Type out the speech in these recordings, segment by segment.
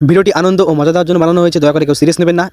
ভিডিওটি আনন্দ ও মজা দেওয়ার জন্য বানানো হয়েছে, দয়া করে কেউ সিরিয়াস নেবেন না।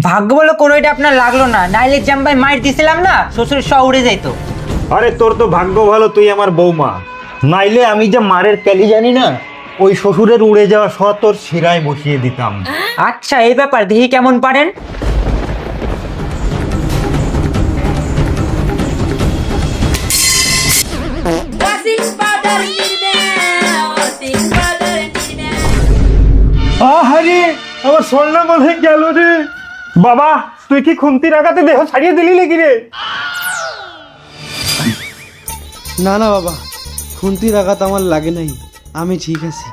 ভাগ্য বলে কোনোটা আপনার লাগলো না, নাইলে জাম্বাই মাইর দিছিলাম না, শ্বশুর সব উড়ে যাইতো। আরে তোর তো ভাগ্য ভালো, তুই আমার বৌমা, নাইলে আমি যে মারের ক্যালি জানি না, ওই শ্বশুরের উড়ে যাওয়া সহ তোর শিরায় বসিয়ে দিতাম। আচ্ছা এই ব্যাপার, দেখি কেমন পারেন। আরে আমার স্বর্ণ মনে গেল রে বাবা, তুই কি খুন্তির আঘাতে দেহ ছাড়িয়ে দিলি নাকি রে? না না বাবা, খুন্তির আঘাত আমার লাগে নাই, আমি ঠিক আছি।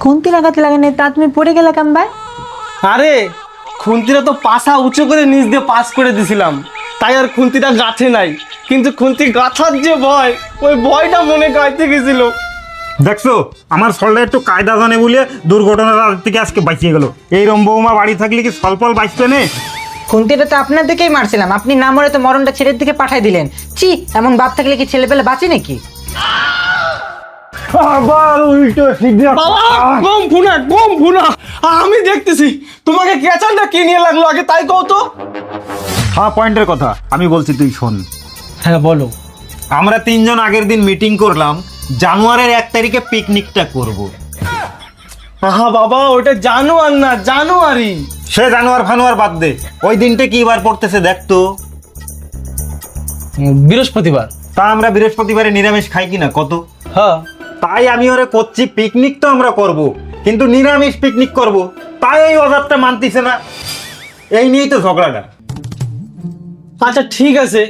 খুন্তির আঘাত লাগে নাই তা তুমি পড়ে গেলে কামবাই? আরে খুন্তিটা তো পাশা উঁচু করে নিচ দিয়ে পাস করে দিছিলাম, তাই আর খুন্তিটা গাঁথে নাই, কিন্তু খুন্তি গাঁথার যে ভয়, ওই ভয়টা মনে গাইতে গেছিল। দেখছো আমার সলটা একটু কায়দা জানে বলে দুর্ঘটনার থেকে আজকে বাঁচিয়ে গেল। এইরকম বৌমা বাড়ি থাকলে কি সলপল বাঁচবে না? খুন্তিটা তো আপনার দিকেই মারছিলাম, আপনি না মরে তো মরণটা ছেলের দিকে পাঠাই দিলেন। চি, এমন বাপ থাকলে কি ছেলে পেলে বাঁচে নাকি? আবার উল্টো সিধা। বাবা কম ভুনা, আমি দেখতেছি তোমাকে কেচানটা কি নিয়ে লাগলো আগে তাই কও তো। হ্যাঁ, পয়েন্টের কথা আমি বলছি, তুই শোন। হ্যাঁ বলো। আমরা তিনজন আগের দিন মিটিং করলাম, জানুয়ারির 1 তারিখে পিকনিকটা করব। আহা বাবা, ওটা জানুয়ার না, জানুয়ারি। সে জানুয়ার ফানুয়ার বাদ দে, ওই দিনটা কি বার পড়তেছে দেখ তো। বৃহস্পতিবার। তা আমরা বৃহস্পতিবারে নিরামিষ খাই কিনা কত? হ্যাঁ। তাই আমি ওরে করছি, পিকনিক তো আমরা করব, কিন্তু নিরামিষ পিকনিক করব, তাই এই অর্ডারটা মানতিছে না। এই নিয়েই তো ঝগড়াটা। আচ্ছা ঠিক আছে,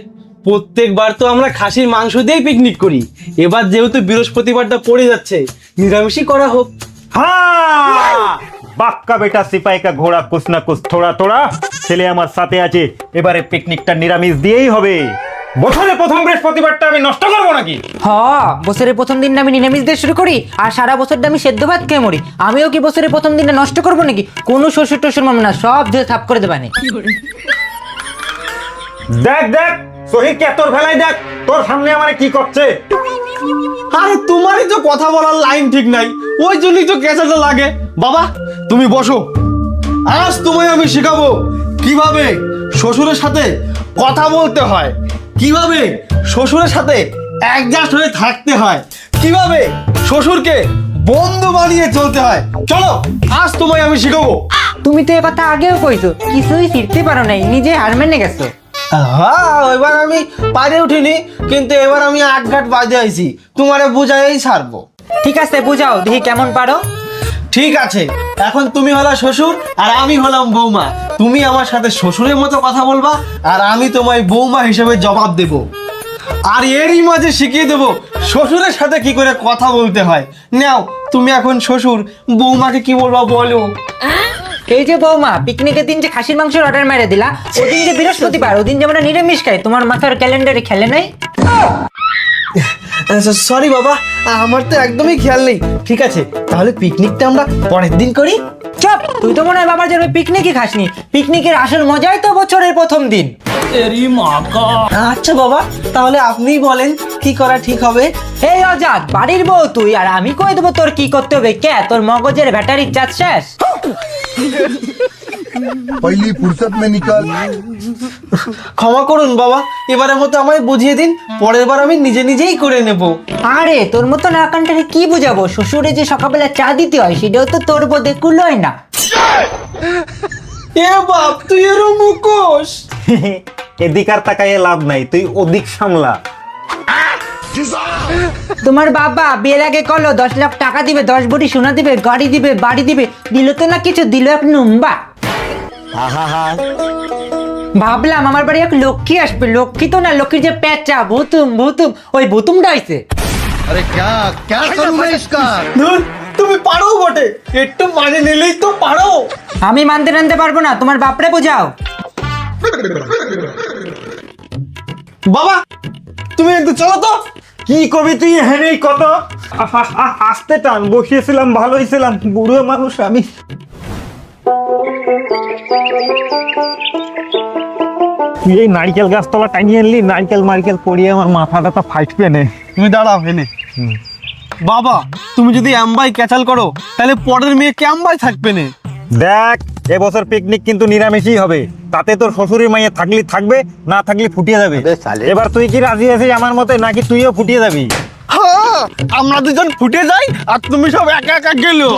প্রত্যেকবার তো আমরা খাসির মাংস দিয়েই পিকনিক করি, এবার যেহেতু বৃহস্পতিবারটা পড়ে যাচ্ছে, নিরামিষই করা হোক। হ্যাঁ, বাক্কা বেটা সিপাই কা ঘোড়া কুছ না কুছ থোড়া থোড়া, ছেলে আমার সাথে আছে, এবারে পিকনিকটা নিরামিষ দিয়েই হবে। বছরে প্রথম বৃহস্পতিবারটা আমি নষ্ট করবো নাকি? হ, বছরের প্রথম দিনটা আমি নিরামিষ দিয়ে শুরু করি আর সারা বছরটা আমি সেদ্ধ ভাত খেয়ে মরি। আমিও কি বছরের প্রথম দিনটা নষ্ট করবো নাকি? কোনো শ্বশুর টশুর মামলা না, সব ধুয়ে থাপ করে দেবানি। দেখ দেখ শহীদ কে তোর ভেলায় দেখ, তোর সামনে আমারে কি করছে। আরে তোমারই তো কথা বলার লাইন ঠিক নাই, ওই জন্যই তো কেঁচাটা লাগে। বাবা তুমি বসো, আজ তোমায় আমি শেখাবো কিভাবে শ্বশুরের সাথে কথা বলতে হয়, কিভাবে শ্বশুরের সাথে অ্যাডজাস্ট হয়ে থাকতে হয়, কিভাবে শ্বশুরকে বন্ধু বানিয়ে চলতে হয়। চলো আজ তোমায় আমি শেখাবো। তুমি তো এ কথা আগেও কইছো, কিছুই ফিরতে পারো নাই, নিজে হার মেনে গেছো। হ্যাঁ, এবার আমি পারে উঠিনি, কিন্তু এবার আমি আটঘাট বাজে আইছি, তোমারে বুঝাই ছাড়বো। ঠিক আছে বুঝাও, দেখি কেমন পারো। ঠিক আছে, এখন তুমি হলা শ্বশুর আর আমি হলাম বৌমা। তুমি আমার সাথে শ্বশুরের মতো কথা বলবা আর আমি তোমায় বৌমা হিসেবে জবাব দেব। আর এরই মাঝে শিখিয়ে দেব শ্বশুরের সাথে কি করে কথা বলতে হয়। নাও তুমি এখন শ্বশুর, বৌমাকে কি বলবা বলো। এই যে বৌমা, পিকনিকের দিন যে খাসির মাংসের অর্ডার মেরে দিলা, ওদিন যে বৃহস্পতিবার, ওদিন যে আমরা নিরামিষ খাই, তোমার মাথার ক্যালেন্ডারে খেলে নাই? সরি বাবা, আমার তো একদমই খেয়াল নেই। ঠিক আছে, তাহলে পিকনিকটা আমরা পরের দিন করি। চপ, তুই তো মনে হয় বাবার জন্য পিকনিকই খাসনি। পিকনিকের আসল মজাই তো বছরের প্রথম দিন। আচ্ছা বাবা, তাহলে আপনিই বলেন কি করা ঠিক হবে। এই অজাত, বাড়ির বউ তুই, আর আমি কই দেবো তোর কি করতে হবে? কে তোর মগজের ব্যাটারি চার্জ শেষ? पहली फुर्सत में निकल। ক্ষমা করুন বাবা, এবারের মতো আমায় বুঝিয়ে দিন, পরের বার আমি নিজে নিজেই করে নেব। আরে তোর মতন আকানটারে কি বুঝাবো? শ্বশুরে যে সকালবেলা চা দিতে হয় সেটাও তো তোর বোধে কুলোয় না। এ বাপ, তুই এর মুখোশ। এদিকার তাকাইয়ে লাভ নাই, তুই ওদিক সামলা। তোমার বাবা বিয়ের আগে কলো 10 লাখ টাকা দিবে, 10 ভরি সোনা দিবে, গাড়ি দিবে, বাড়ি দিবে, দিল তো না কিছু, দিল এক নুম্বা। ভাবলাম আমার বাড়ি এক লক্ষ্মী আসবে, লক্ষ্মী তো না, লক্ষ্মীর যে পেঁচা ভুতুম ভুতুম, ওই ভুতুমটা হইছে। अरे क्या क्या करूं मैं इसका? ধুর, তুমি পারো বটে, একটু মানে নিলেই তো পারো। আমি মানতে টানতে পারবো না, তোমার বাপরে বোঝাও। বাবা তুমি একটু চলো তো। কি কবি তুই হেনেই কত আস্তে টান, বসিয়েছিলাম ভালোই ছিলাম, বুড়ো মানুষ আমি। তুই এই নারকেল গাছতলা টানিয়ে আনলি, নারকেল মার্কেল পড়িয়ে আমার মাথাটা তো ফাইট পেনে। তুমি দাঁড়াও এনে। বাবা তুমি যদি এমবাই ক্যাচাল করো তাহলে পরের মেয়ে কেমবাই থাকবে না। দেখ এবছর পিকনিক কিন্তু নিরামিষই হবে, তাতে তোর শ্বশুরের মাইয়া থাকলে থাকবে, না থাকলে ফুটিয়ে যাবে। এবার তুই কি রাজি আছিস আমার মতে, নাকি তুইও ফুটিয়ে যাবি? হ্যাঁ, আমরা দুজন ফুটে যাই আর তুমি সব একা একা গেলো।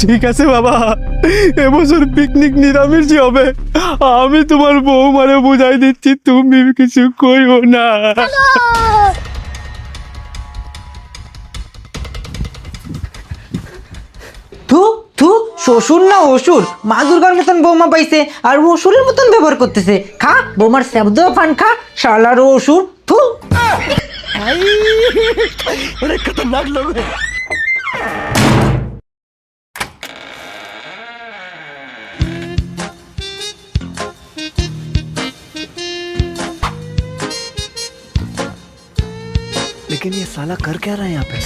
ঠিক আছে বাবা, এবছর পিকনিক নিরামিষই হবে। আমি তোমার বৌমারে বুঝাই দিচ্ছি, তুমি কিছু কইও না। থু থু, শ্বশুর না অসুর, মা দুর্গার মতন বৌমা পাইছে আর অসুরের মতন ব্যবহার করতেছে। খা বৌমার শব্দ ফান খা, শালার অসুর। থু। খতরনাক লোক। लेकिन ये साला कर क्या रहा है यहाँ पे?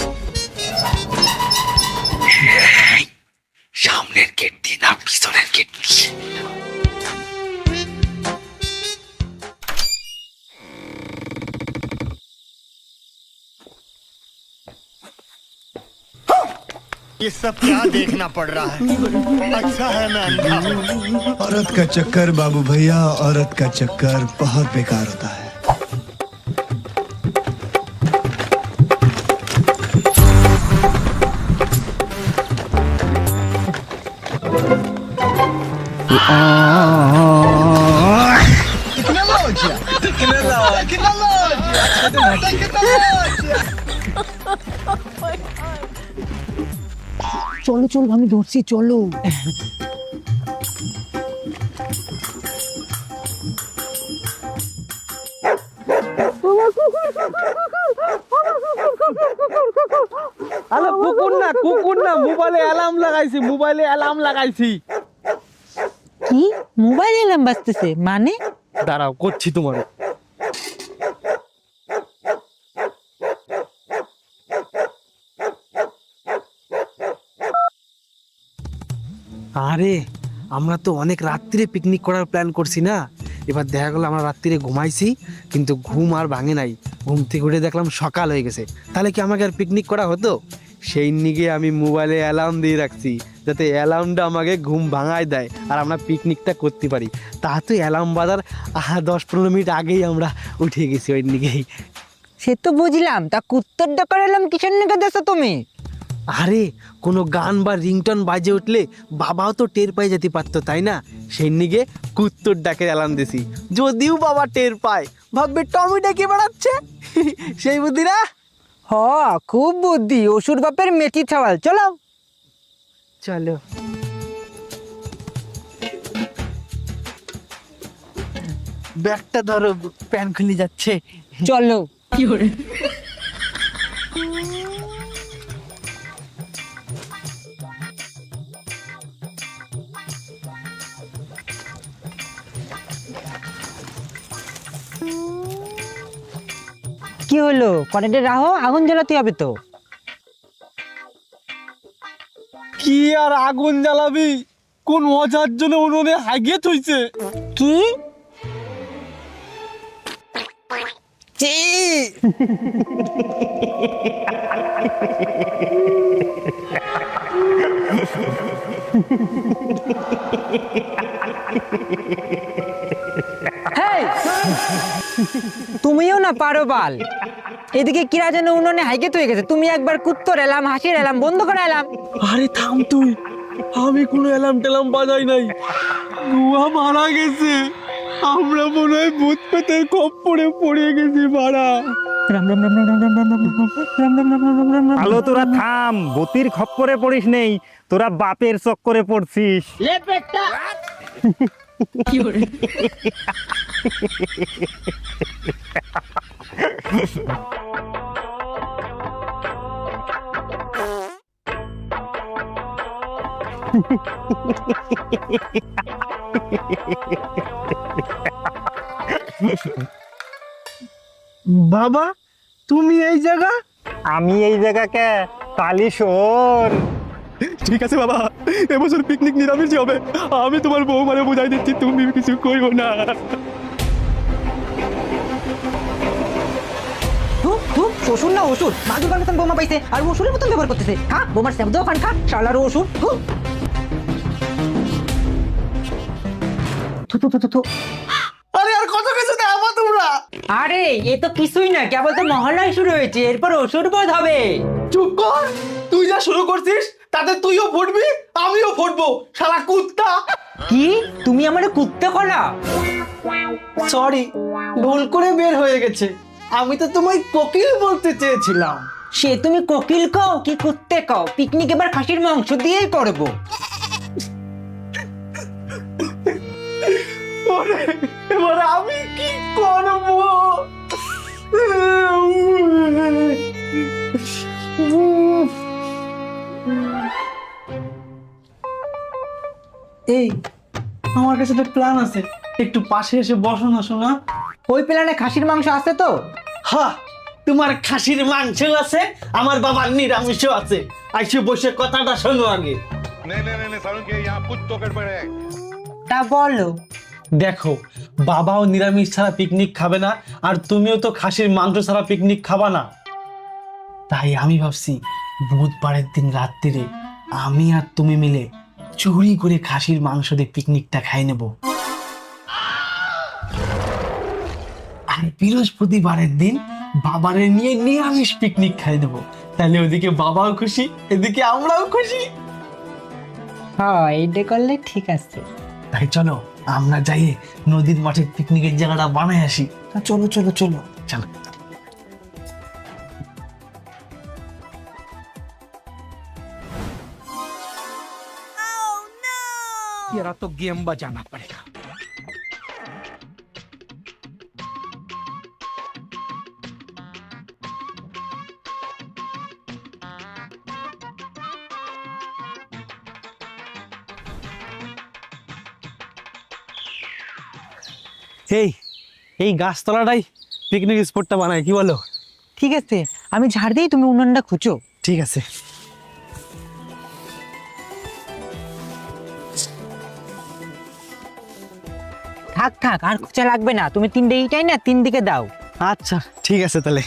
সামনের গেট দিয়ে না পিছনের গেট দিয়ে। ये सब क्या देखना पड़ रहा है? अच्छा है मैं अंधा हूं। औरत का चक्कर बाबू भैया, औरत का चक्कर बहुत बेकार होता है। চলো চলো, আমি ধরছি, চলো। আরে কুকুর না, মোবাইলে অ্যালার্ম লাগাইছি। কি মোবাইল এলাম বাজতেছে মানে? দাঁড়াও, করছি তোমার। আরে আমরা তো অনেক রাত্রিরে পিকনিক করার প্ল্যান করছি না, এবার দেখা গেল আমরা রাত্রিরে ঘুমাইছি কিন্তু ঘুম আর ভাঙে নাই, ঘুম থেকে উঠে দেখলাম সকাল হয়ে গেছে, তাহলে কি আমাকে আর পিকনিক করা হতো? সেই নিগে আমি মোবাইলে অ্যালার্ম দিয়ে রাখছি, যাতে অ্যালার্মটা আমাকে ঘুম ভাঙায় দেয় আর আমরা পিকনিকটা করতে পারি। তা তো অ্যালার্ম বাজার 10-15 মিনিট আগেই আমরা উঠে গেছি ওই নিগেই। সে তো বুঝলাম, তা কুত্তরটা করালাম কিসের নিকে দেছো তুমি? আরে কোনো গান বা রিংটন বাজে উঠলে বাবাও তো টের পাই যেতে পারতো, তাই না? সেই নিগে কুত্তর ডাকের অ্যালার্ম দিছি, যদিও বাবা টের পায় ভাববে টমি ডেকে বেড়াচ্ছে। সেই বুদ্ধি না? হ, খুব বুদ্ধি, অসুর বাপের মেথি ছাওয়াল। চলো চলো। ব্যাগটা ধরো, প্যান খুলে যাচ্ছে। চলো। কি হলো? কারেন্টে রাখো, আগুন জ্বালাতে হবে তো। কি আর আগুন জ্বালাবি? কোন মজার জন্য উনুনে হাগিয়ে থইছে। কি? হেই! তুমিও না পারো বাল। এদিকে কিরা যেন উনুনে হাইকে হয়ে গেছে, তুমি একবার কুত্তর এলাম, হাসির এলাম, বন্ধ করে এলাম। আরে থাম তুই, আমি কোনো অ্যালার্ম টেলাম বাজাই নাই, গুয়া মারা গেছে। আমরা মনে হয় ভূত পেতের খপ্পরে পড়ে গেছি মারা। রাম রাম রাম রাম রাম রাম রাম রাম রাম রাম রাম রাম রাম রাম। আলো তোরা থাম, গতির খপ্পরে পড়িস নেই, তোরা বাপের চক্করে পড়ছিস। বাবা তুমি এই জায়গা? আমি এই জায়গাকে কালি শোন। ঠিক আছে বাবা, এবছর পিকনিক নিরামিষ হবে। আমি তোমার বৌমারে বুঝাই দিচ্ছি, তুমি কিছু কইও না। শ্বশুর না অসুর, মাদুরকার মতন বৌমা পাইছে আর অসুরের মতন ব্যবহার করতেছে। খা বৌমার সেবদা পান খা, শালার অসুর। আরে আর কত কিছু দেখাবো তোমরা? আরে এ তো কিছুই না, কেবল তো মহল্লায় শুরু হয়েছে, এরপর অসুর বোধ হবে। চুপ কর, তুই যা শুরু করছিস তাতে তুইও ফুটবি আমিও ফুটবো, শালা কুত্তা। কি তুমি আমারে কুত্তে কলা? সরি, ভুল করে বের হয়ে গেছে। আমি তো তোমায় কোকিল বলতে চেয়েছিলাম। সে তুমি কোকিল কও কি কুত্তে কও, পিকনিক এবার খাসির মাংস দিয়েই করব। ওরে, এবার আমি কি করবো? এই আমার কাছে একটা প্ল্যান আছে, একটু পাশে এসে বসো না শোনা। ওই প্ল্যানে খাসির মাংস আছে তো? হ্যাঁ, তোমার খাসির মাংস আছে, আমার বাবার নিরামিষও আছে। আইসে বসে কথাটা শোনো আগে। नहीं सारुण के यहाँ कुछ तो गड़बड़ है। তা বলো। দেখো, বাবাও নিরামিষ ছাড়া পিকনিক খাবে না, আর তুমিও তো খাসির মাংস ছাড়া পিকনিক খাবা না। তাই আমি ভাবছি বুধবারের দিন রাত্রিরে আমি আর তুমি মিলে চুরি করে খাসির মাংস দিয়ে পিকনিকটা খাই নেব। আর বৃহস্পতিবারের দিন বাবারে নিয়ে নিরামিষ পিকনিক খাই দেবো। তাহলে ওদিকে বাবাও খুশি, এদিকে আমরাও খুশি। হ্যাঁ এইটা করলে ঠিক আছে। তাই চলো আমরা যাই নদীর মাঠে পিকনিকের জায়গাটা বানাই আসি। চলো চলো চলো চলো। तेरा तो गेम बजाना पड़ेगा। এই গাছতলাটাই পিকনিক স্পটটা বানাই, কি বলো? ঠিক আছে, আমি ঝাড় দিই, তুমি উনুনটা খুঁজো। ঠিক আছে। থাক থাক, আর খোঁচা লাগবে না, তুমি তিনটে ইটাই না তিন দিকে দাও। আচ্ছা ঠিক আছে তাহলে।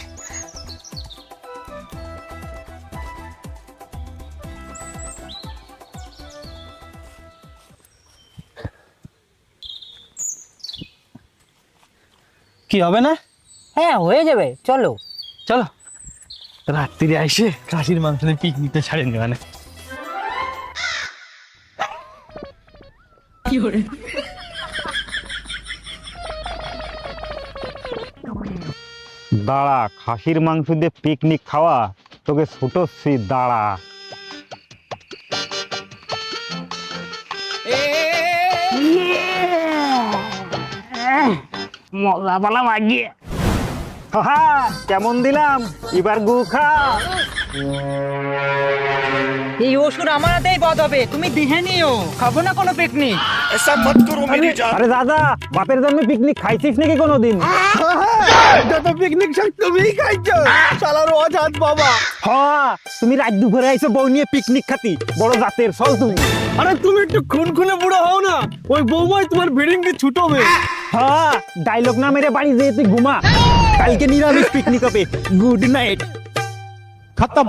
কি হবে না? হ্যাঁ হয়ে যাবে, চলো। চলো রাত্রিরে আইসে খাসির মাংস দিয়ে পিকনিকটা ছাড়েন মানে। দাঁড়া, খাসির মাংস দিয়ে পিকনিক খাওয়া তোকে ছুটোচ্ছি, দাঁড়া। মজা পালাম আগে। কেমন দিলাম এবার গু খা। এই ওষুধ আমার হাতেই বদ হবে, তুমি দিহে নিও, খাবো না কোনো পিকনিক। ऐसा मत करो मेरी जान। আরে দাদা, বাপের জন্মে পিকনিক খাইছিস নাকি কোনোদিন? পিকনিক তুমিই খাইছো, শালার অজাত বাবা। হ্যাঁ, তুমি রাত দুপুরে আইছো বউ নিয়ে পিকনিক খাতি, বড় জাতের চল তুমি। আরে তুমি একটু খুনখুনে বুড়ো হও না, ওই বৌমাই তোমার ভিডিংকে ছুটোবে। হ্যাঁ, ডায়লগ না মেরে বাড়ি যেয়ে তুই ঘুমা, কালকে নিরামিষ পিকনিক হবে। Good night. খতম।